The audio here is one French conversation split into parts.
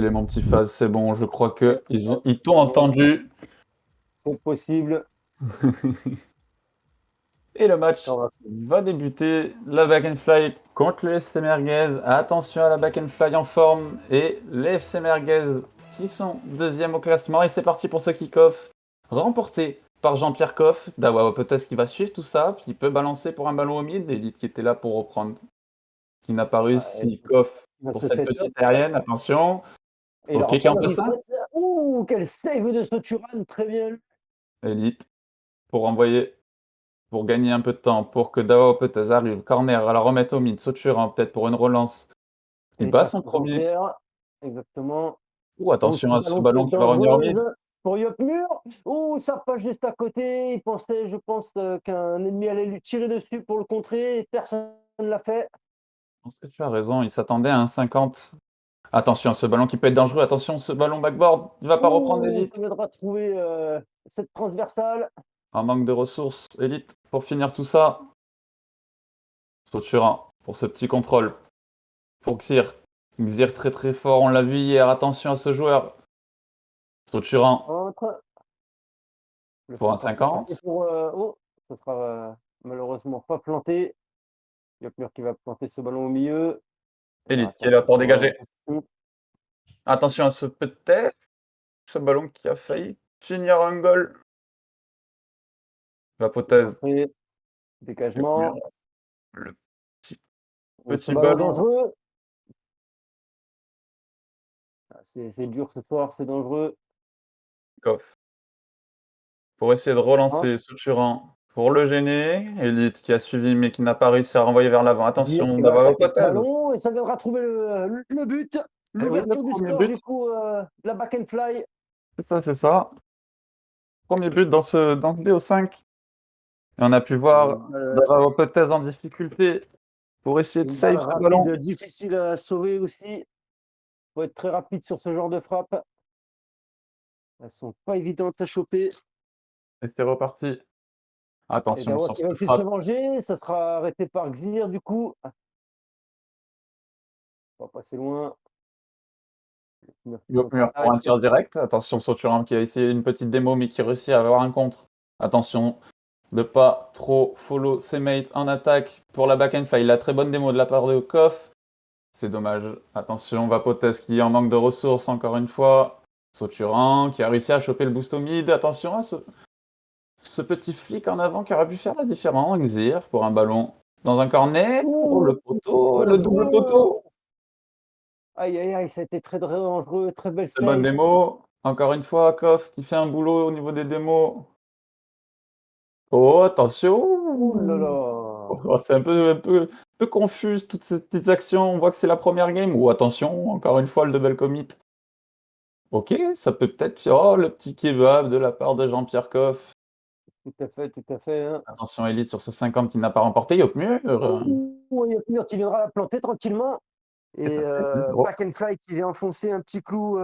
Allez, mon petit Faz, c'est bon, je crois Ouais, ils t'ont c'est bon, entendu. c'est possible. Et le match On va va débuter. La back and fly contre le FC Merguez. Attention à la back and fly en forme. Et les FC Merguez qui sont deuxième au classement. Et c'est parti pour ce kick-off remporté par Jean-Pierre Coff. Dawa peut-être qu'il va suivre tout ça. Puis il peut balancer pour un ballon au mid. Elite qui était là pour reprendre. Qui n'a pas ouais, réussi. Coff dans pour ce cette setup. petite aérienne. Attention. Et il Ok, qui reprend la entre ça. reset. Ouh, quel save de Soturan, très bien. Elite pour envoyer. Pour gagner un peu de temps, pour que Dao Peters arrive, corner, à la remettre au mid, Soturan peut-être pour une relance. Il Et bat passe son pour premier. Jean-Pierre. Exactement. Ouh, Oh, ce attention à ce ballon qui est ballon qui va revenir au dangereuse mid. pour Yopmur. Oh, ça passe juste à côté. Il pensait, je pense, qu'un ennemi allait lui tirer dessus pour le contrer. Et personne ne l'a fait. Je pense que tu as raison, il s'attendait à un 50. Attention à ce ballon qui peut être dangereux, attention ce ballon backboard, il va pas reprendre Oh, Elite. ça viendra trouver cette transversale. Un manque de ressources, Elite, pour finir tout ça. Soturan, pour ce petit contrôle. Pour Xir. Xir très très fort, on l'a vu hier, attention à ce joueur. Soturan Entre. Le pour un centre un peu planté 50. pour. Oh, ça sera malheureusement pas planté. Yopmur qui va planter ce ballon au milieu. Il va Elite qui est là tenter pour pour dégager. l'interception. Attention à ce peut-être. Ce ballon qui a failli finir un goal. Vapothèse, L'entrée, le dégagement. petit, Oh, ce petit ballon ballon. dangereux. Ah, c'est dur ce soir, c'est dangereux. Koff, pour essayer de Hein. relancer Soturan pour le gêner. Elite qui a suivi mais qui n'a pas réussi à renvoyer vers l'avant. Ziyech Attention qui va d'avoir attaquer ce Vapothèse. ballon et ça viendra trouver le but. Eh oui, le L'ouverture du premier score but. du coup, la back and fly. C'est ça, c'est ça. Premier but dans ce BO5. Et on a pu Une voir balle, d'avoir Vapothèse en difficulté pour essayer de une balle save ce ballon. rapide, difficile à sauver aussi. Faut être très rapide sur ce genre de frappe. Elles sont pas évidentes à choper. Et c'est reparti. Et Attention Dawa sur qui va cette essayer de se frappe. venger, ça sera arrêté par Xir du coup. On va passer loin. Mur qui Mur pour un contre-attaque. tir direct. Attention Soturan qui a essayé une petite démo mais qui réussit à avoir un contre. Attention de pas trop follow ses mates en attaque pour la back and file. La très bonne démo de la part de Koff. C'est dommage. Attention, Vapotes qui en manque de ressources encore une fois. Soturan qui a réussi à choper le boost au mid. Attention à ce petit flic en avant qui aurait pu faire la différence. Xir pour un ballon dans un corner. Oh Ouh, le poteau, bien le double joué! poteau. Aïe, aïe, aïe, ça a été très dangereux, très belle Très bonne save. démo. Encore une fois, Koff qui fait un boulot au niveau des démos. Oh, Ouh là attention! là! Oh, c'est un peu confus toutes ces petites actions. On voit que c'est la première game. Oh, attention, encore une fois, le double commit. Ok, ça peut peut-être. Oh, le petit kebab de la part de Jean-Pierre Coff. Tout à fait, hein. Attention, Elite sur ce 50 qui n'a pas remporté. Yopmur. Ouh, il y a Pure qui viendra la planter tranquillement Et et ça fait 2-0. Back and Fly qui vient enfoncer un petit clou,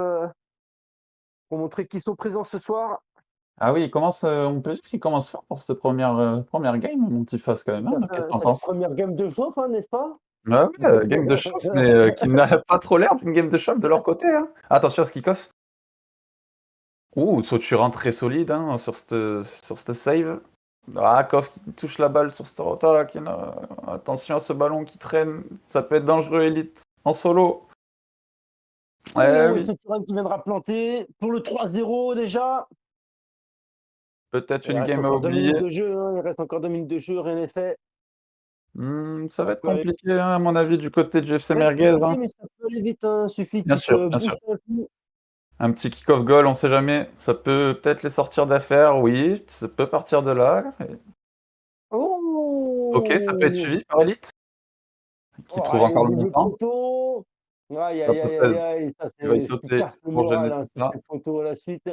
pour montrer qu'ils sont présents ce soir. Ah oui, on peut dire qu'il commence fort pour cette première game, mon petit Face quand même. Tout Hein. à Qu'est-ce fait, que t'en cette penses? première game de chauffe, hein, n'est-ce pas? Ah ouais, game de chauffe, mais qui n'a pas trop l'air d'une game de chauffe de leur côté. Hein. Attention à ce kick-off. Ouh, Soturan très solide hein, sur cette save. Ah, Koff qui touche la balle sur Starota. Attention à ce ballon qui traîne. Ça peut être dangereux, Elite. En solo. Eh Ouh, oui. c'est Thuram qui viendra planter pour le 3-0 déjà. Peut-être Il une reste game à encore 2 oublier. minutes de jeu, hein, il reste encore 2 minutes de jeu, rien n'est fait. Ça Ça va être peut aller compliqué, hein, à mon avis, du côté du FC Ça va être Merguez. Hein. compliqué, mais ça peut aller vite, hein. Suffit Bien qu'ils sûr, se bien sûr. boostent un coup. Un petit kick-off goal, on sait jamais. Ça peut peut-être les sortir d'affaire, oui. Ça peut partir de là. Ok, ça peut être Oh! suivi par Elite, qui trouve Ouais, encore le double montant. poteau. Aïe, La aïe, aïe, aïe, poteuse aïe, ça qui va y c'est ce qui sauter casse le pour gêner moral, tout hein, sur ça. ces poteaux à la suite.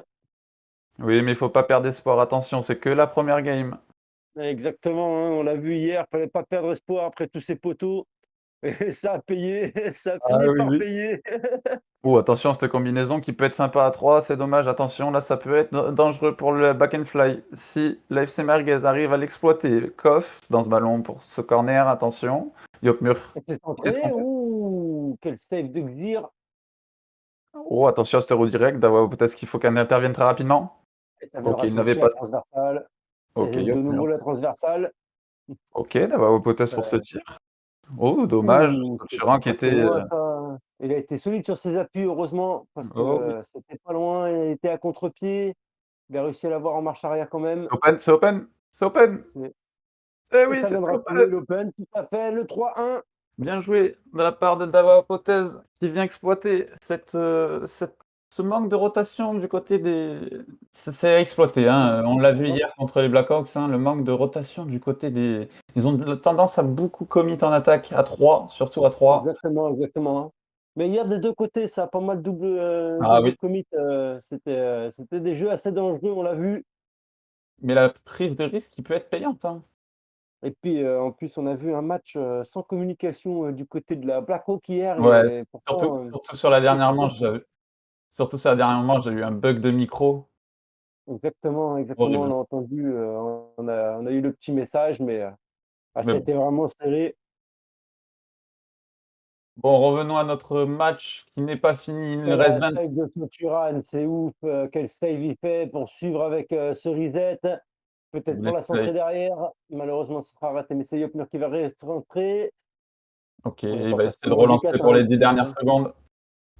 Oui, mais il faut pas perdre espoir. Attention, c'est que la première game. Exactement, hein, on l'a vu hier, fallait pas perdre espoir après tous ces poteaux et ça a payé, ça a Ah fini oui, par oui. payer. Oh, attention, cette combinaison qui peut être sympa à 3, c'est dommage. Attention, là, ça peut être dangereux pour le back and fly. Si l'AFC Merguez arrive à l'exploiter, Koff dans ce ballon pour ce corner, attention. Yopmur Et c'est qui s'est centré. trompé. Ouh, quel save de Xir. Oh, attention à ce redirect, Dawa peut-être qu'il faut qu'elle intervienne très rapidement. Et ça OK, viendra il n'avait chercher la pas transversale. OK, Et de Yopmur. nouveau la transversale. OK, Dawa Potez pour ce Heu, tir. Oh dommage, C'était pas Thuram qui était, passé loin ça. Il a été solide sur ses appuis heureusement parce que, oh oui, c'était pas loin, il était à contre-pied. Il a réussi à l'avoir en marche arrière quand même. c'est open, c'est open, c'est open! C'est Eh et oui, ça c'était viendra open! trouver l'open, tout à fait, le 3-1. Bien joué de la part de Davao Potez qui vient exploiter ce manque de rotation du côté des c'est à exploiter, hein, on l'a vu Exactement, hier contre les Blackhawks, hein, le manque de rotation du côté des ils ont tendance à beaucoup commit en attaque, à 3 surtout à 3. exactement, exactement, hein. Mais hier des 2 côtés, ça a pas mal Ah double oui, commit, c'était des jeux assez dangereux, on l'a vu. mais la prise de risque qui peut être payante, hein. Et puis, en plus, on a vu un match, sans communication, du côté de la Blackhawk hier Ouais, et surtout pourtant, surtout sur la dernière c'était manche, surtout sur la dernière manche, j'ai eu un bug de micro exactement, exactement, on horrible. a entendu, on a eu le petit message, mais, Mais ça a bon. été vraiment serré. Bon, revenons à notre match qui n'est pas fini, il Et reste la 20. save de Thuram, c'est ouf, quel save il fait pour suivre avec, Cerisette. Peut-être pour la centrer derrière. Malheureusement, ce sera raté, mais c'est Yopner qui va rentrer. OK, On n'est il pas va passé essayer de loin du relancer pour catin les 10 ici, dernières hein. secondes,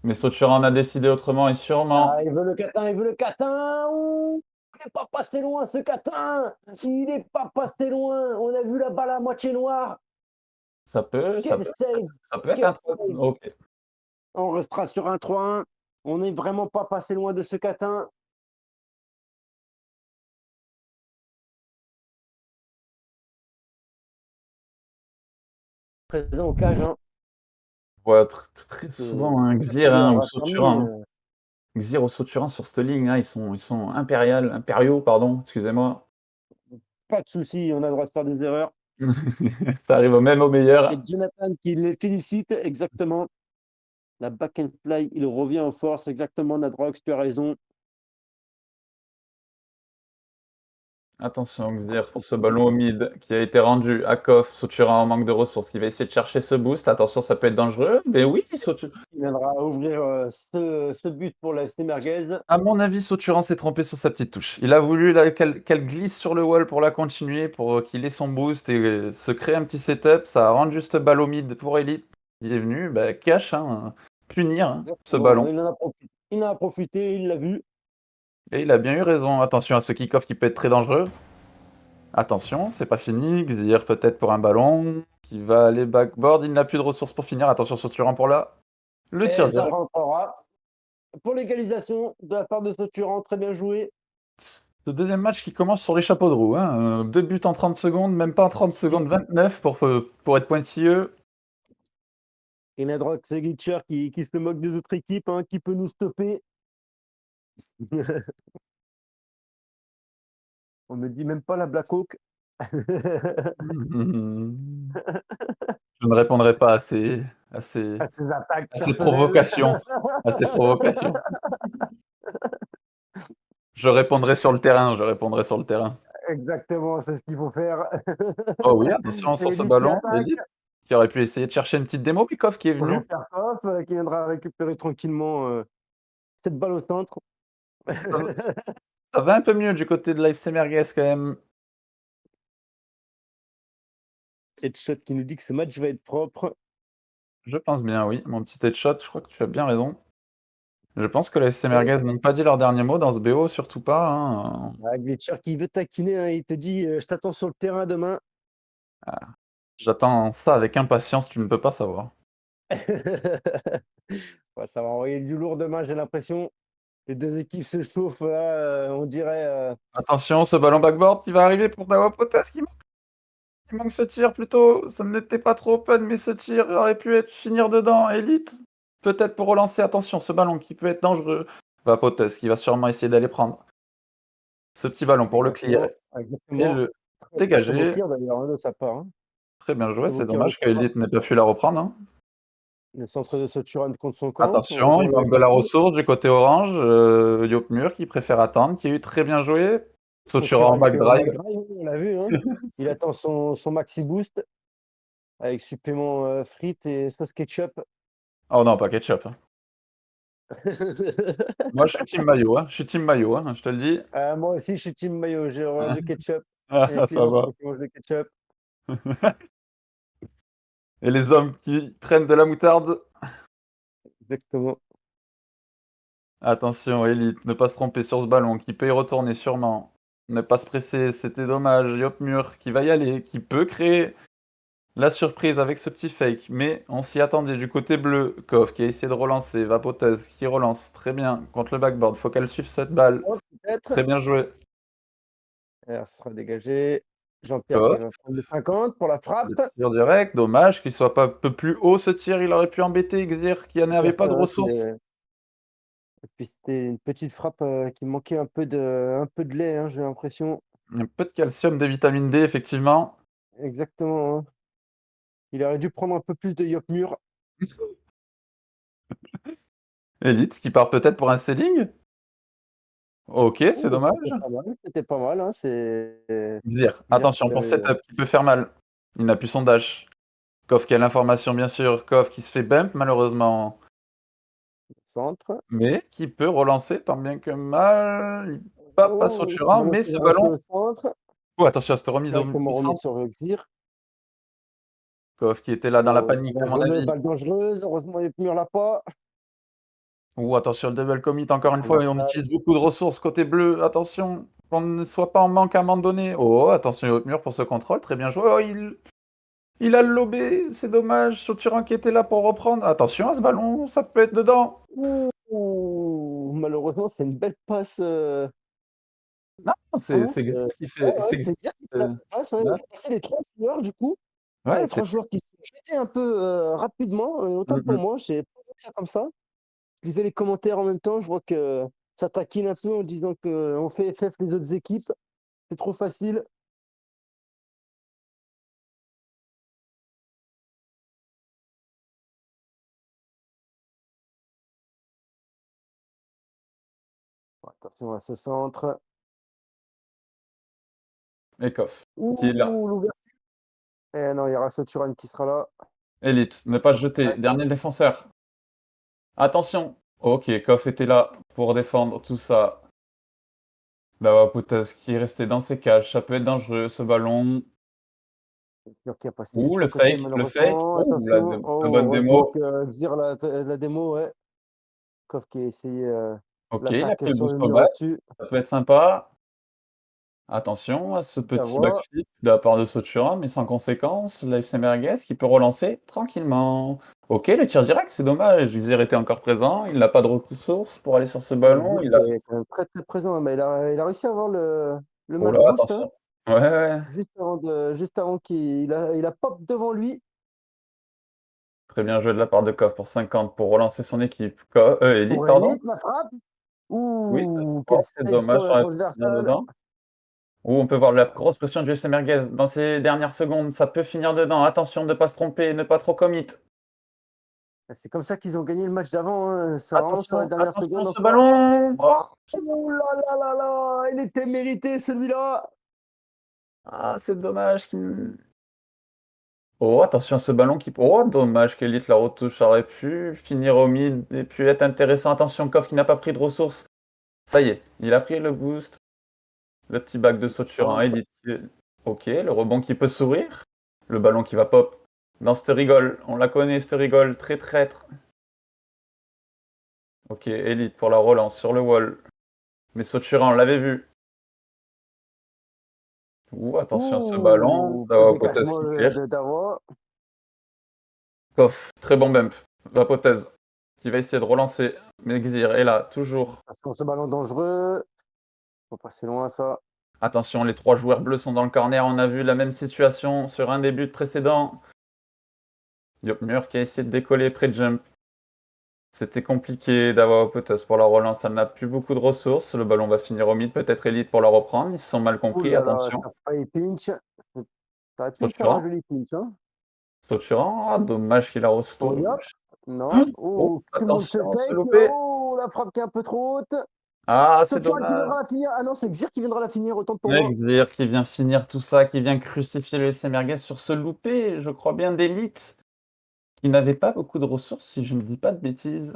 mais Soturan en a décidé autrement et Ah, sûrement il veut le catin, il veut le catin! Ouh! Il est pas passé loin ce catin! Il est pas passé loin! On a vu la balle à moitié noire. ça peut ça Quel peut save! ça peut être Quel un truc. save! OK. On restera sur un 3-1. On n'est vraiment pas passé loin de ce catin. Présent au cage, hein. On voit très souvent un C'est ça qui Xir, lui hein, ou aura permis, Soturan, hein. Xir ou Soturan sur cette ligne, là, ils sont impériaux, pardon, excusez-moi. pas de souci, on a le droit de faire des erreurs. Ça arrive au même au Et meilleur. Jonathan qui les félicite, exactement. La back and fly, il revient en force, exactement, Nadrox, tu as raison. Attention Xir pour ce ballon au mid qui a été rendu à Koff, Soturan en manque de ressources, qui va essayer de chercher ce boost. Attention, ça peut être dangereux, mais oui, Il viendra ouvrir, ce but pour la FC Merguez. à mon avis, Soturan s'est trompé sur sa petite touche. Il a voulu là qu'elle glisse sur le wall pour la continuer, pour, qu'il ait son boost et se créer un petit setup. Ça a rendu cette balle au mid pour Elite. Il est venu, bah, cash, hein, punir, hein, ce Exactement, ballon. il en a profité, il l'a vu. Et il a bien eu raison. Attention à ce kick-off qui peut être très dangereux. Attention, c'est pas fini. Xir peut-être pour un ballon qui va aller backboard. Il n'a plus de ressources pour finir. Attention Soturan pour là. Le tir Et ça direct. rentrera pour l'égalisation de la part de Soturan, très bien joué. Ce deuxième match qui commence sur les chapeaux de roue, hein, 2 buts en 30 secondes, même pas en 30 Mmh. secondes, 29 pour être pointilleux. Et Nadrox Segicer qui se moque des autres équipes, hein, qui peut nous stopper? On me dit même pas la Blackhawk. Mmh. Je ne répondrai pas À ses attaques à ces personnelles. provocations, à ces provocations. Je répondrai sur le terrain, je répondrai sur le terrain. Exactement, c'est ce qu'il faut faire. Oh oui, attention sur Et ce Elite qui ballon, attaque. Elite, qui aurait pu essayer de chercher une petite démo, Pikov qui est venu. Jean-Pierre Hoff, qui viendra récupérer tranquillement, cette balle au centre. Ça va ça va un peu mieux du côté de l'AFC Merguez quand même. Headshot qui nous dit que ce match va être propre. Je pense bien, oui, mon petit headshot, je crois que tu as bien raison. Je pense que l'AFC Et Merguez n'ont pas dit leur dernier mot dans ce BO, surtout pas, hein. ah, Glitcher qui veut taquiner, hein, il te dit, «Je t'attends sur le terrain demain». Ah, j'attends ça avec impatience, tu ne peux pas savoir. Ouais, ça va envoyer du lourd demain, j'ai l'impression. Les 2 équipes se chauffent là, on dirait, Attention, ce ballon backboard qui va arriver pour Dawa Potas qui manque ce tir plutôt. Ça n'était pas trop open, mais ce tir aurait pu être finir dedans. Elite, peut-être pour relancer. Attention, ce ballon qui peut être dangereux. Va Potas qui va sûrement essayer d'aller prendre ce petit ballon pour le clear exactement, et exactement. le Très, très beau dégager. clear d'ailleurs, hein, de sa part, hein. Très bien joué, Très beau c'est clear de dommage sa part. qu'Elite n'ait pas pu la reprendre, hein. Le centre de Soturan contre son camp, Attention, heureusement il il avait manque de la passé. ressource du côté orange. Yopmur qui préfère attendre, qui a eu très bien joué. Sotura en Soturan back qui est en drive. back drive, on l'a vu, hein. Il attend son maxi boost avec supplément, frites et sauce ketchup. Oh non, pas ketchup, hein. Moi, je suis team maillot, hein, je suis team maillot, hein, je te le dis. Moi aussi, je suis team maillot, j'ai horreur du ketchup. Les Ah, ça clients va. qui mangent le ketchup. Et les hommes qui prennent de la moutarde? Exactement. Attention, Elite, ne pas se tromper sur ce ballon, qui peut y retourner sûrement. Ne pas se presser, c'était dommage. Yopmur qui va y aller, qui peut créer la surprise avec ce petit fake, mais on s'y attendait du côté bleu. Kov qui a essayé de relancer, Vapoteuse qui relance, très bien, contre le backboard, faut qu'elle suive cette balle. Oh, peut-être. Très bien joué. Alors, ce sera dégagé. Jean-Pierre qui Kov, va prendre le 50 pour la le frappe. tir direct, dommage qu'il soit pas un peu plus haut ce tir, il aurait pu embêter Xir qui n'avait pas de Exactement, ressources. et puis c'était une petite frappe, qui manquait un peu de lait, hein, j'ai l'impression. Un peu de calcium, des vitamines D, effectivement. Exactement, hein. Il aurait dû prendre un peu plus de Yopmur. Elite qui part peut-être pour un selling? OK, c'est Oh, dommage. c'était pas mal, hein, c'est Xir, Dire attention qu'il pour avait setup qui peut faire mal. Il n'a plus son dash. Koff qui a l'information bien sûr, Koff qui se fait bump malheureusement, centre. mais qui peut relancer tant bien que mal. Il pas Oh, ce Soturan, ballon mais qui ce va rester ballon au centre, oh attention à cette remise au directement remis centre. sur Xir. Koff qui était là dans la Oh, panique à balle mon avis. balle dangereuse, heureusement Yopmur l'a pas. Attention le double commit encore une fois et on Transversal. utilise beaucoup de ressources côté bleu, attention qu'on ne soit pas en manque à un moment donné. Oh attention haute mur pour ce contrôle, très bien joué. Oh il a le lobé, c'est dommage. Soturan qui était là pour reprendre. Attention à ce ballon, ça peut être dedans. Ouh! Malheureusement, c'est une belle passe, Non, hein, c'est Xir qui ouais, fait ouais, c'est Xir, c'est Xer qui fait la bonne passe, ouais. ouais, Il a passé les 3 joueurs du coup. Ah, ouais, les 3 joueurs qui se sont jetés un peu, rapidement, autant mmh pour mh. moi, j'ai pas vu ça comme ça. Je lisais les commentaires en même temps, je vois que ça taquine un peu en disant qu'on fait FF les autres équipes, c'est trop facile. Attention à ce centre. Et Koff, qui est là. Ouh, l'ouverture. Eh non, il y aura Soturan qui sera là. Elite, ne pas se jeter, dernier défenseur. Attention! OK, Koff était là pour défendre tout ça. Lavapoutaz qui est resté dans ses cages, ça peut être dangereux ce ballon. Sûr qui a passé juste à Le côté fake, le fake. malheureusement. La Attention, de oh bonne heureusement démo. que Xir la démo, ouais. Koff qui a essayé, OK, il a l'attaque pris le sur le boost au mur bas, au-dessus. ça peut être sympa. Attention à ce Ça petit va. backflip de la part de Soturan, mais sans conséquence. L'AFC Merguez qui peut relancer tranquillement. OK, le tir direct, c'est dommage. Xir était encore présent, il n'a pas de ressources pour aller sur ce ballon. Xir Il qui a est quand même très, très présent, mais il a réussi à avoir le oh match là, boost, hein, attention. Ouais, ouais. juste avant qu'il a pop devant lui. Très bien joué de la part de Koff pour 50 pour relancer son équipe. Elite, Pour pardon. Elite, la frappe. Oui, c'est Ouh, oh, quel c'est save sur dommage, ça la aurait pu finir transversale. dedans. On peut voir la grosse pression du FC Merguez dans ces dernières secondes, ça peut finir dedans. Attention de ne pas se tromper, ne pas trop commit. C'est comme ça qu'ils ont gagné le match d'avant, hein, c'est vraiment sur la Attention, dernière attention seconde ce encore. ballon! Oh! Ouh là là là là! Il était mérité celui-là! Ah, c'est dommage qu'il oh, attention à ce ballon qui oh, dommage qu'Elite la retouche, ça aurait pu finir au mid et puis être intéressant. Attention, Koff qui n'a pas pris de ressources. Ça y est, il a pris le boost. Le petit back de Soturan, Centre. Elite. OK, le rebond qui peut sourire. Le ballon qui va pop dans cette rigole. On la connaît, cette rigole, très traître. OK, Elite pour la relance sur le wall. Mais Soturan, on l'avait vu. Attention à ce ballon. Ouh! Beau Vapoteuse dégagement qui clear. de Dawa. Koff, très bon bump. Vapoteuse qui va essayer de relancer. Mais Xir est là, toujours. Attention ce ballon dangereux. Faut passer loin ça. Attention, les 3 joueurs bleus sont dans le corner. On a vu la même situation sur un des buts précédents. Yopmur qui a essayé de décoller pré-jump. C'était compliqué d'avoir Potas pour la relance, elle n'a plus beaucoup de ressources. Le ballon va finir au mid, peut-être Elite pour la reprendre. Ils se sont mal Ouh compris, là là, ça attention. a failli pinch. Ça aurait pu faire un Structurant, joli pinch, hein. structurant. Ah, dommage qu'il a Pour resto. Yop. Non. Oh, tout le monde se Attention, se fake. louper. Oh, la frappe qui est un peu trop haute. Ah, c'est Sochong qui dommage. viendra la finir. Ah non, c'est Xir qui viendra la finir, autant pour moi. Exir qui vient finir tout ça, qui vient crucifier le FC Merguez sur ce loupé, je crois bien d'Elite, qui n'avait pas beaucoup de ressources, si je ne dis pas de bêtises.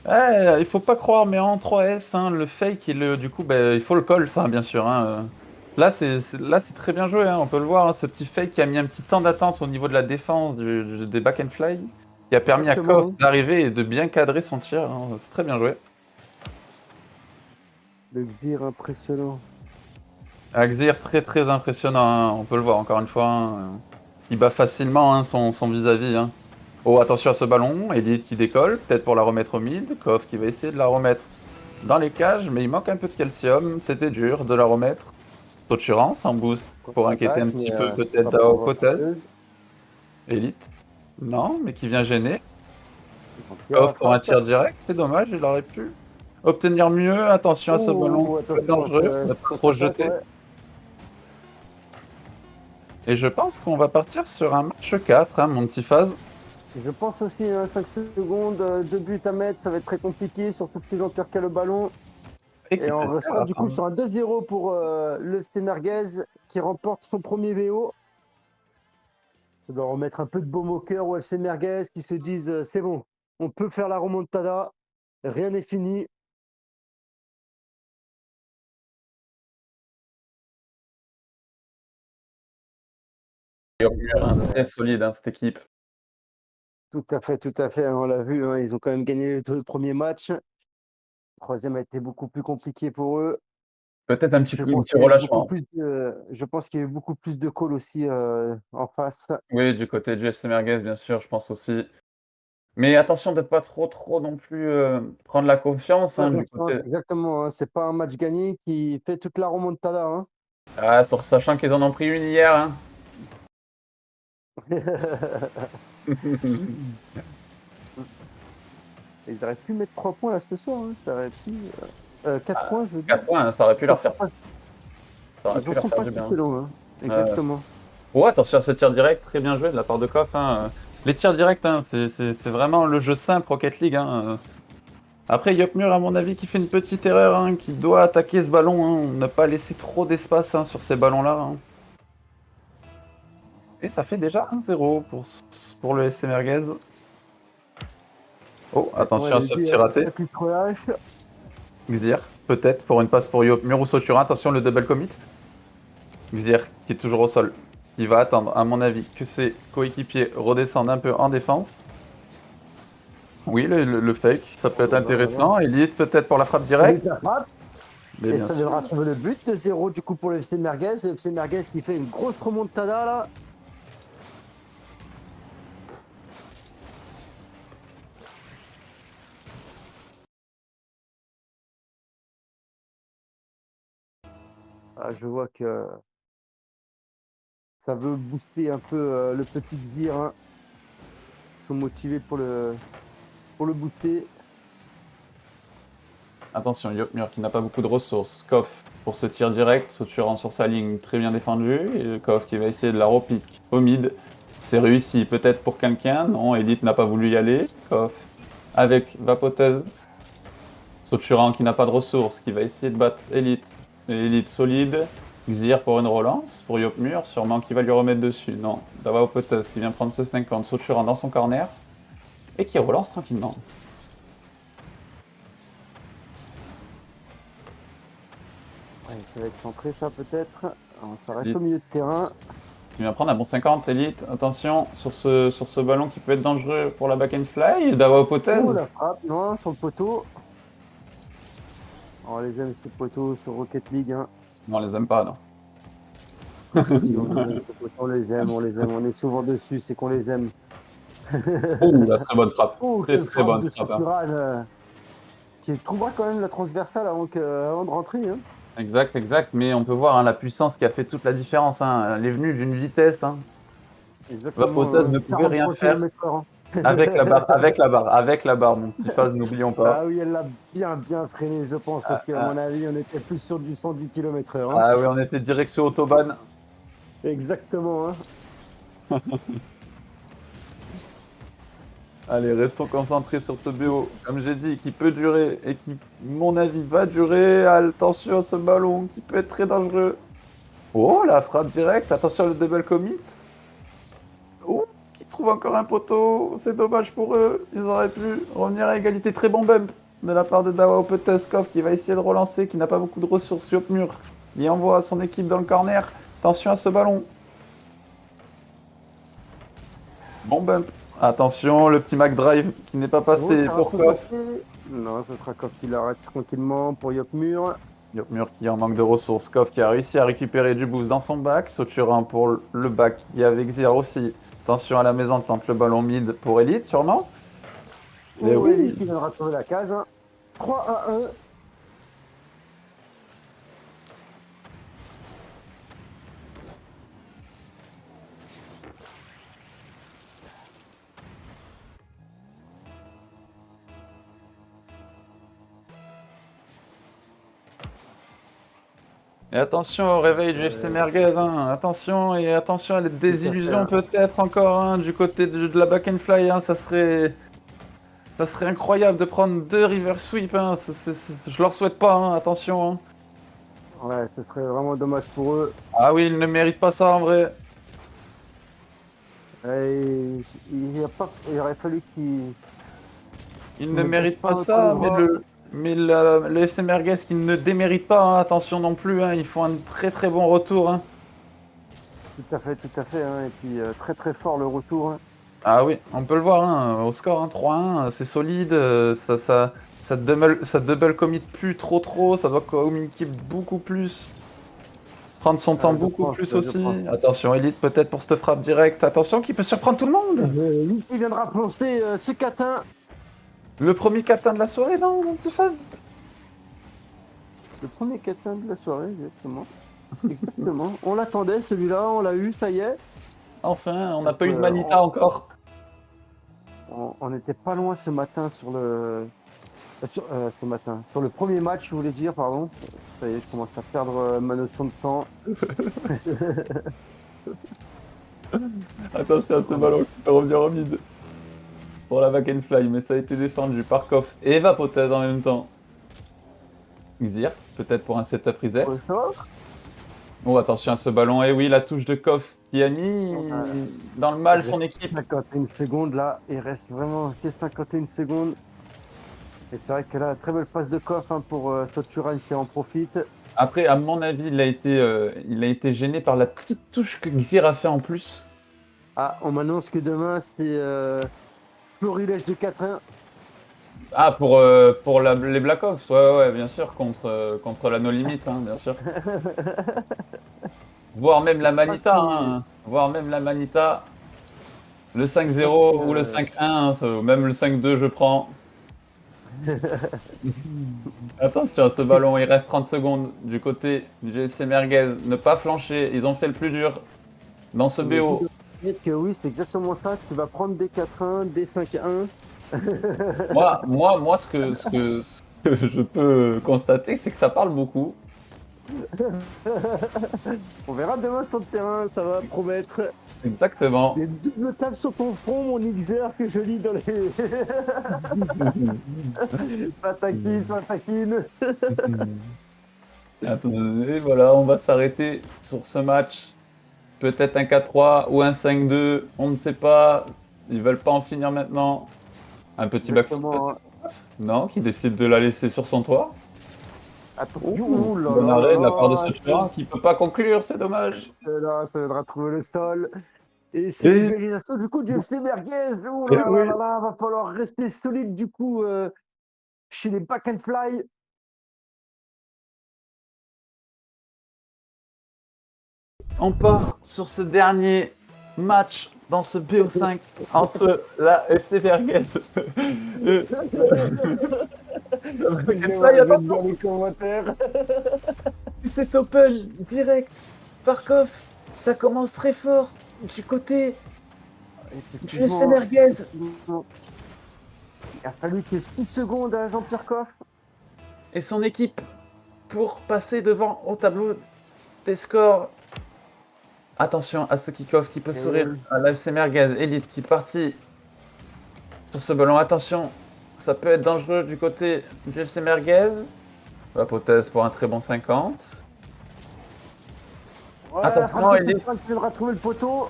Ouais, il faut pas croire, mais en 3S, hein, le fake, du coup, bah, il faut le call, ça, bien sûr. Hein. Là, là, c'est très bien joué, hein, on peut le voir. Hein, ce petit fake qui a mis un petit temps d'attente au niveau de la défense des back and fly, qui a permis à Exactement, Koff hein. d'arriver et de bien cadrer son tir. Hein, c'est très bien joué. Le Xir impressionnant. Axir, très très impressionnant, hein, on peut le voir encore une fois. Hein. Il bat facilement hein, son vis-à-vis. Hein. Oh, attention à ce ballon, Elite qui décolle, peut-être pour la remettre au mid, Koff qui va essayer de la remettre dans les cages, mais il manque un peu de calcium, c'était dur de la remettre. Soturance en boost pour inquiéter Contre-attaque, un mais petit peu ce peut-être sera pour Daopoteuse. Vapoteuse. Elite. Non, mais qui vient gêner. Ils sont pris à Koff la pour un frappe. tir direct, c'est dommage, il aurait pu obtenir mieux. Attention à ce ballon qui Oh, peut être attention à dangereux, ce ne pas trop contre-attaque, jeter. ouais. Et je pense qu'on va partir sur un match 4, hein, mon petit Phase. Je pense aussi, 5 secondes, 2 buts à mettre, ça va être très compliqué, surtout que c'est Jean-Pierre qui a le ballon. Et Et qui peut on être très restera du coup rapide. sur un 2-0 pour le FC Merguez qui remporte son premier VO. Ça doit remettre un peu de baume au cœur au FC Merguez qui se disent c'est bon, on peut faire la remontada, rien n'est fini. Et au mur, hein, très solide, hein, cette équipe. Tout à fait, on l'a vu, hein, ils ont quand même gagné les 2 premiers matchs. Le troisième a été beaucoup plus compliqué pour eux. Peut-être un Je pense petit qu'il y a eu beaucoup relâchement. plus je pense qu'il y a eu beaucoup plus de calls aussi en face. Oui, du côté du FC Merguez, bien sûr, je pense aussi. Mais attention de pas trop non plus prendre la confiance La hein, du confiance, côté. exactement, hein, c'est pas un match gagné qui fait toute la remontada, hein. Ah, sachant qu'ils en ont pris une hier. Hein. Ils auraient pu mettre 3 points là ce soir, hein, ça aurait pu, 4 points je veux dire. 4 points, hein, ça aurait pu Ils en leur sont faire, pas ça aurait ils pu en leur sont faire pas du si bien. loin, hein. Euh, Exactement. Oh, attention à ce tir direct, très bien joué de la part de Koff. Hein. Les tirs directs, hein, c'est vraiment le jeu simple Rocket League. Hein. Après, Yopmur, à mon avis, qui fait une petite erreur, hein, qui doit attaquer ce ballon. Hein. On n'a pas laissé trop d'espace hein, sur ces ballons-là. Hein. Et ça fait déjà 1-0 pour le SC Merguez. Oh, Maintenant attention à le ce petit dire raté. qui se relâche. Xir, peut-être, pour une passe pour Yopmur ou Sotura. Attention, le double commit. Xir, qui est toujours au sol. Il va attendre, à mon avis, que ses coéquipiers redescendent un peu en défense. Oui, le fake, ça peut Oh être là là là là. intéressant. Elite, peut-être pour la frappe Elite directe. la frappe Mais et bien ça sûr. viendra trouver le but de 0 du coup pour le FC Merguez. Le FC Merguez qui fait une grosse remontada là. Ah, je vois que ça veut booster un peu, le petit Xir, hein. Ils sont motivés pour le booster. Attention, Yopmur qui n'a pas beaucoup de ressources. Koff pour ce tir direct, Soturan sur sa ligne très bien défendu. Et Koff qui va essayer de la repique au mid. C'est réussi peut-être pour quelqu'un. Non, Elite n'a pas voulu y aller. Koff avec Vapoteuse. Soturan qui n'a pas de ressources, qui va essayer de battre Elite. Elite solide. Xir pour une relance. Pour Yopmur, sûrement qui va lui remettre dessus. Non, Vapoteuse qui vient prendre ce 50. Soturan dans son corner. Et qui relance tranquillement. Ouais, ça va être centré ça peut-être. Ça reste au milieu de terrain. Il vient prendre un bon 50, Elite. Attention sur ce ballon qui peut être dangereux pour la back and fly. Dawa Oh hypothèse. la frappe, non, sur le poteau. On les aime ces poteaux sur Rocket League, hein. Non, on les aime pas, non. Si on les aime ces poteaux, on les aime, on les aime. On est souvent dessus, c'est qu'on les aime. Oh, la très bonne frappe. Oh, Très quelle très frappe bonne de frappe. Hein. Soturan qui trouvera quand même la transversale avant de rentrer, hein. Exact, exact. Mais on peut voir hein, la puissance qui a fait toute la différence. Hein. Elle est venue d'une vitesse. Hein. Exactement, Vapoteuse hein. ne pouvait rien 43 faire km/h, hein. avec la barre, avec la barre, avec la barre, mon petit phase, n'oublions pas. Ah oui, elle l'a bien freiné, je pense, parce Ah, qu'à mon ah, avis, on était plus sur du 110 km/h, hein. ah oui, on était direction Autobahn. Exactement, hein. Allez, restons concentrés sur ce BO, comme j'ai dit, qui peut durer et qui, mon avis, va durer. Attention à ce ballon qui peut être très dangereux. Oh, la frappe directe. Attention le double commit. Oh, qui trouve encore un poteau. C'est dommage pour eux. Ils auraient pu revenir à égalité. Très bon bump de la part de Dawa Petuskov qui va essayer de relancer, qui n'a pas beaucoup de ressources sur le mur. Il envoie son équipe dans le corner. Attention à ce ballon. Bon bump. Attention, le petit McDrive qui n'est pas passé Ça va pour pas Koff. passer. Non, ce sera Koff qui l'arrête tranquillement pour Yopmur. Yopmur qui en manque de ressources. Koff qui a réussi à récupérer du boost dans son back. Sauturin pour le back. Il y avait Xir aussi. Attention à la maison, tente le ballon mid pour Elite, sûrement. Et Oui, oui. qui viendra trouver la cage. 3-1. Et attention au réveil du FC Merguez, hein. Attention, et attention à les désillusions peut-être encore hein, du côté de la back and fly. Hein. Ça serait incroyable de prendre 2 river sweep. Hein. Je leur souhaite pas, hein. Attention. Hein. Ouais, ce serait vraiment dommage pour eux. Ah oui, ils ne méritent pas ça en vrai. Et il aurait fallu qu'ils... Ils ne ne méritent baissent pas pas ça, trop mais le FC Merguez qui ne démérite pas. Hein. Attention non plus, hein. Ils font un très très bon retour. Hein. Tout à fait. Hein. Et puis très très fort le retour. Hein. Ah oui, on peut le voir hein, au score, hein, 3-1, c'est solide, ça double commit plus trop, ça doit commit beaucoup plus, prendre son temps beaucoup plus aussi. Attention, Elite peut-être pour cette frappe directe, attention qui peut surprendre tout le monde. Lui qui viendra prononcer ce catin. Le premier catin de la soirée, non, mon petit Faz. Le premier catin de la soirée, exactement. Exactement. On l'attendait celui-là, on l'a eu, ça y est. Enfin, on n'a pas eu de Manita encore. On n'était pas loin ce matin sur le... Sur le premier match, je voulais dire, pardon. Ça y est, je commence à perdre ma notion de temps. Attention à ce ballon qui peut revenir au mid. Pour la back and fly, mais ça a été défendu par Koff et Vapoteuse en même temps. Xir, peut-être pour un setup reset. Oh, attention à ce ballon. Et oui, la touche de Koff qui a mis dans le mal son équipe. 51 secondes, là, il reste vraiment que 51 secondes. Et c'est vrai que là, très belle passe de Koff hein, pour Soturan qui en profite. Après, à mon avis, il a été gêné par la petite touche que Xir a fait en plus. Ah, on m'annonce que demain, c'est florilège de 4-1. Ah, pour les Blackhawks, ouais, bien sûr, contre la No Limit, hein, bien sûr. Voire même la Manita, hein, voire même la Manita. Le 5-0 ou le 5-1, hein, même le 5-2, je prends. Attention à ce ballon, il reste 30 secondes du côté du GFC Merguez. Ne pas flancher, ils ont fait le plus dur dans ce BO. Que oui, c'est exactement ça. Tu vas prendre des 4-1, des 5-1. Moi, ce que je peux constater, c'est que ça parle beaucoup. On verra demain sur le terrain, ça va promettre. Exactement. Des doubles tapes sur ton front, mon Xer, que je lis dans les... Ça taquine. Et voilà, on va s'arrêter sur ce match. Peut-être un 4-3 ou un 5-2, on ne sait pas. Ils veulent pas en finir maintenant. Un petit backflip peut-être. Non, qui décide de la laisser sur son toit. Attention, bon arrêt de la part de ce joueur qui peut pas conclure, c'est dommage. Là, ça viendra trouver le sol. Et c'est l'égalisation du coup du FC Merguez. Va falloir rester solide du coup chez les back and fly. On part sur ce dernier match dans ce BO5 entre la FC Merguez et les commentaires. C'est open direct par Koff. Ça commence très fort du côté du FC Merguez. Il a fallu que 6 secondes à Jean-Pierre Koff et son équipe pour passer devant au tableau des scores. Attention à ce kick-off qui peut sourire à l'FC Merguez. Elite qui est parti sur ce ballon. Attention, ça peut être dangereux du côté du FC Merguez. Vapoteuse pour un très bon 50. Ouais, attention, il devra trouver le poteau.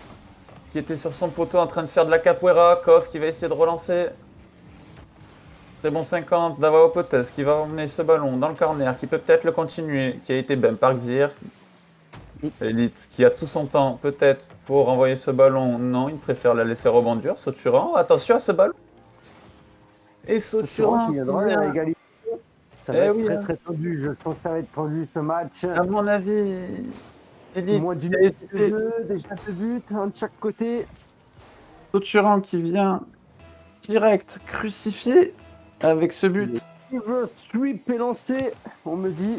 qui était sur son poteau en train de faire de la capoeira. Koff qui va essayer de relancer. Très bon 50 d'Avao Potes qui va emmener ce ballon dans le corner, qui peut peut-être le continuer, qui a été bam par Xir. Elite qui a tout son temps peut-être pour envoyer ce ballon. Non, il préfère la laisser rebondir. Soturan, attention à ce ballon. Et Soturan qui Soturan qui viendra à vient. égalité. Ça va Eh être oui, très hein. très tendu. Je sens que ça va être tendu ce match. À mon avis, Elite Moins d'une qui a minute de hésité. jeu, déjà 2 buts, un de chaque côté. Soturan qui vient direct crucifié avec ce but. Le sweep est lancé, on me dit.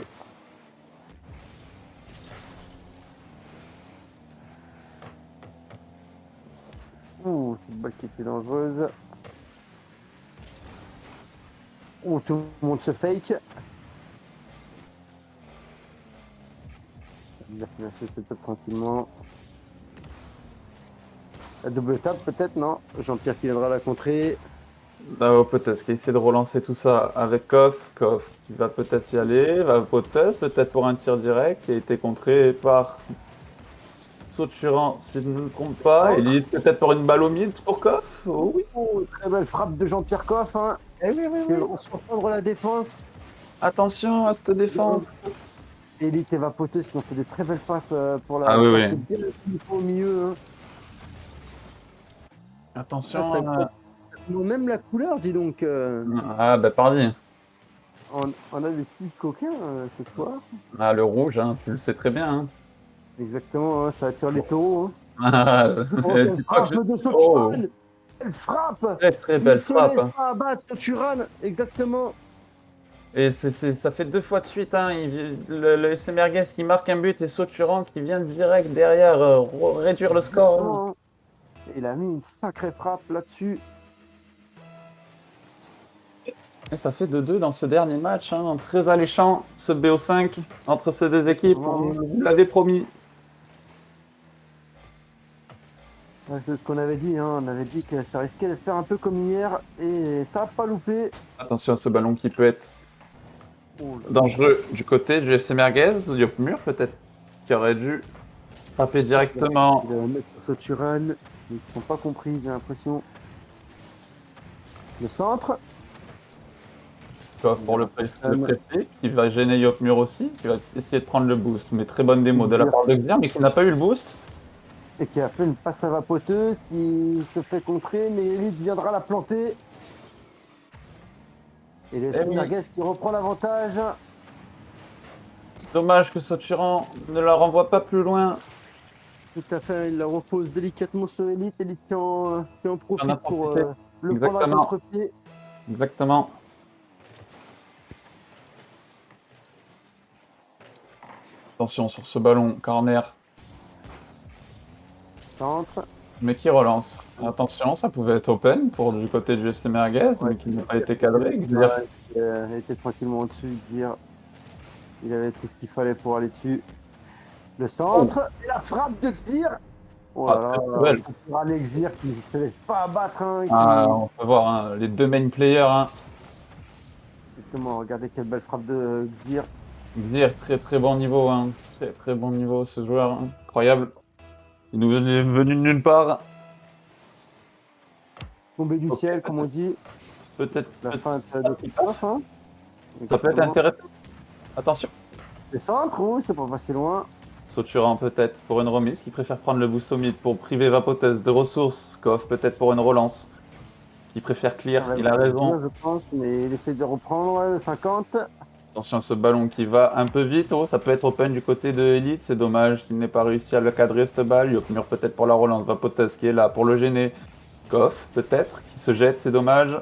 Ouh, cette balle qui était dangereuse. Ouh, tout le monde se fake. Il va financer cette tape tranquillement. La double tape peut-être, non? Jean-Pierre qui viendra la contrer. D'Avao Potes qui essaie de relancer tout ça avec Koff. Koff qui va peut-être y aller. Va Potes peut-être pour un tir direct qui a été contré par Soturan, si je ne me trompe pas. Elite peut-être pour une balle au mid pour Koff. Oh oui. Oh, très belle frappe de Jean-Pierre Coff, hein, Eh oui, oui, qui oui. va surprendre la défense. Attention à cette défense. Elite et Vapoteuse qui ont fait de très belles passes pour Ah la oui, passer oui. bien au milieu. Hein. Ah, Attention. ça ils même la couleur, dis donc. Ah, bah, pardi. On a des petits coquins ce soir. Ah, le rouge, hein, tu le sais très bien. Hein. Exactement, hein, ça attire les taureaux. Hein. Ah, Oh, quelle dis-toi que frappe de Oh, Soturan! Quelle frappe! très très Il belle se frappe. laisse Hein. pas abattre, Soturan! Exactement! Et ça fait 2 fois de suite. Hein, le SC Merguez qui marque un but et Soturan qui vient direct derrière réduire le score. Hein. Exactement. Il a mis une sacrée frappe là-dessus. Et ça fait 2-2 dans ce dernier match. Hein, très alléchant, ce BO5 entre ces deux équipes. Vous l'avez promis. Ouais, c'est ce qu'on avait dit, hein. On avait dit que ça risquait de faire un peu comme hier et ça n'a pas loupé. Attention à ce ballon qui peut être Oh là là. dangereux du côté du FC Merguez. Diop Mur peut-être qui aurait dû frapper directement. Il va mettre sur Soturan. Ils ne se sont pas compris, j'ai l'impression. Le centre. Pour le préfet, qui va gêner Yopmur aussi, qui va essayer de prendre le boost. Mais très bonne démo de la part de Xir, mais qui n'a pas eu le boost. Et qui a fait une passe à vapoteuse qui se fait contrer, mais Elite viendra la planter. Et le Merguez qui reprend l'avantage. Dommage que Soturan ne la renvoie pas plus loin. Tout à fait, il la repose délicatement sur Elite. Elite qui en profite pour le prendre à Exactement. contre-pied. Exactement. Attention sur ce ballon, corner. Centre. Mais qui relance. Attention, ça pouvait être open pour du côté du FC Merguez, mais qui n'a pas été cadré. Xir. Il était tranquillement au-dessus. Xir. Il avait tout ce qu'il fallait pour aller dessus. Le centre. Et la frappe de Xir. Oh là Très, là, très belle. un Xir qui ne se laisse pas abattre. Hein, On peut voir hein, les deux main players. Hein. Exactement, regardez quelle belle frappe de Xir. Xir, très très bon niveau. Hein. Très très bon niveau ce joueur. Hein. Incroyable. Il nous est venu de nulle part. Tombé du ciel, comme on dit. Peut-être La fin de ça hein. peut être intéressant. Attention. Le centre, oui, c'est pas passé loin. Soturan peut-être pour une remise, qui préfère prendre le boost au mid pour priver Vapoteuse de ressources. Koff peut-être pour une relance, qui préfère clear, il a raison. Je pense, mais il essaie de reprendre le 50. Attention à ce ballon qui va un peu vite. Oh, ça peut être open du côté de Elite. C'est dommage qu'il n'ait pas réussi à le cadrer cette balle. Yopmur peut-être pour la relance. Vapoteuse qui est là pour le gêner. Koff peut-être qui se jette, c'est dommage.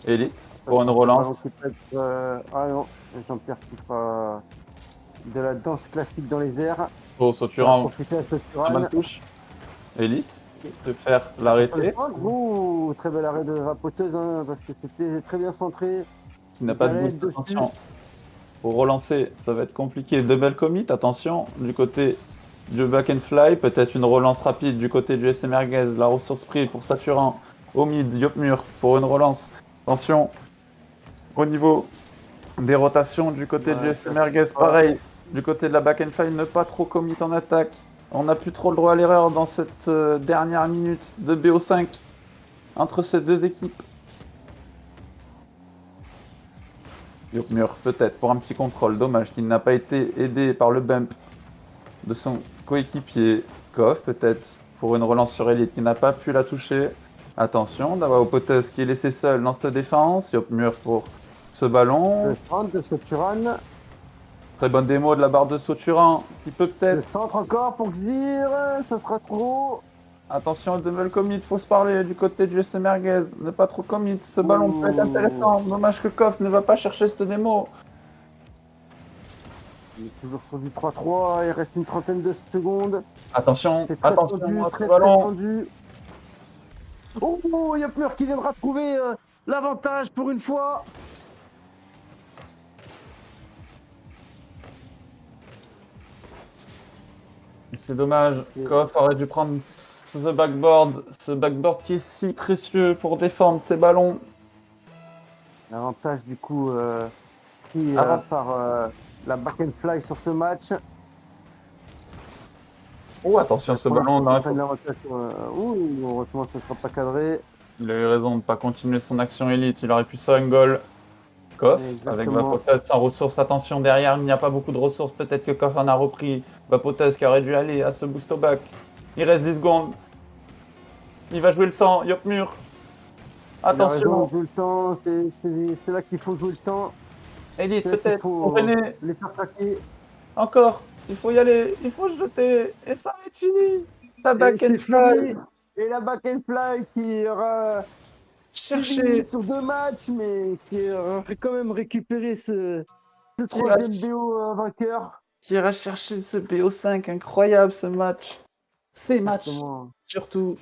Elite pour une relance. Ah non, Jean-Pierre qui fera de la danse classique dans les airs. Oh, Soturan. Profiter à Soturan. Touche. Elite préfère l'arrêter. Ouh, très bel arrêt de Vapoteuse, hein, parce que c'était très bien centré. Qui n'a pas de boost, attention. Pour relancer, ça va être compliqué. Double commit, attention, du côté du back and fly, peut-être une relance rapide du côté du FC Merguez, la ressource prise pour Saturan, au mid, Yopmur pour une relance. Attention, au niveau des rotations du côté du FC Merguez, pareil, du côté de la back and fly, ne pas trop commit en attaque. On n'a plus trop le droit à l'erreur dans cette dernière minute de BO5 entre ces deux équipes. Yopmur, peut-être, pour un petit contrôle. Dommage qu'il n'a pas été aidé par le bump de son coéquipier. Koff, peut-être, pour une relance sur Elite qui n'a pas pu la toucher. Attention, Davao Potus qui est laissé seul dans cette défense. Yopmur pour ce ballon. Le centre de Soturan. Très bonne démo de la barre de Soturan qui peut Le peut-être. centre encore pour Xir. Ça sera trop. Attention, double commit, faut se parler du côté du SC Merguez. Ne pas trop commit, ce ballon peut être intéressant. Dommage que Koff ne va pas chercher cette démo. Il est toujours sur du 3-3. Il reste une trentaine de secondes. Attention, C'est très attention tendu, à ce très ballon. tendu. Oh, Yopmur qui viendra trouver l'avantage pour une fois. C'est dommage, Koff aurait dû prendre ce backboard qui est si précieux pour défendre ses ballons. L'avantage du coup pris Avant- par la back and fly sur ce match. Oh, attention, ce ballon, non, L'avantage heureusement ce ne sera pas cadré. il a eu raison de ne pas continuer son action élite, il aurait pu faire un goal. Koff, avec Exactement. Vapotas sans ressources, attention derrière, il n'y a pas beaucoup de ressources, peut-être que Koff en a repris. Vapotas qui aurait dû aller à ce boost au back. Il reste 10 secondes. Il va jouer le temps, Yopmur. Il a raison Attention, de jouer le temps, c'est là qu'il faut jouer le temps. Elite C'est là qu'il peut-être, faut pour René, les faire craquer. encore, il faut y aller, il faut jeter, et ça va être fini. La Et back and c'est fly, fini. Et la back and fly qui aura chercher, fini sur 2 matchs, mais qui aura quand même récupéré ce qui ira, troisième BO vainqueur. qui ira chercher ce BO5, incroyable ce match. Ces matchs, Exactement. surtout.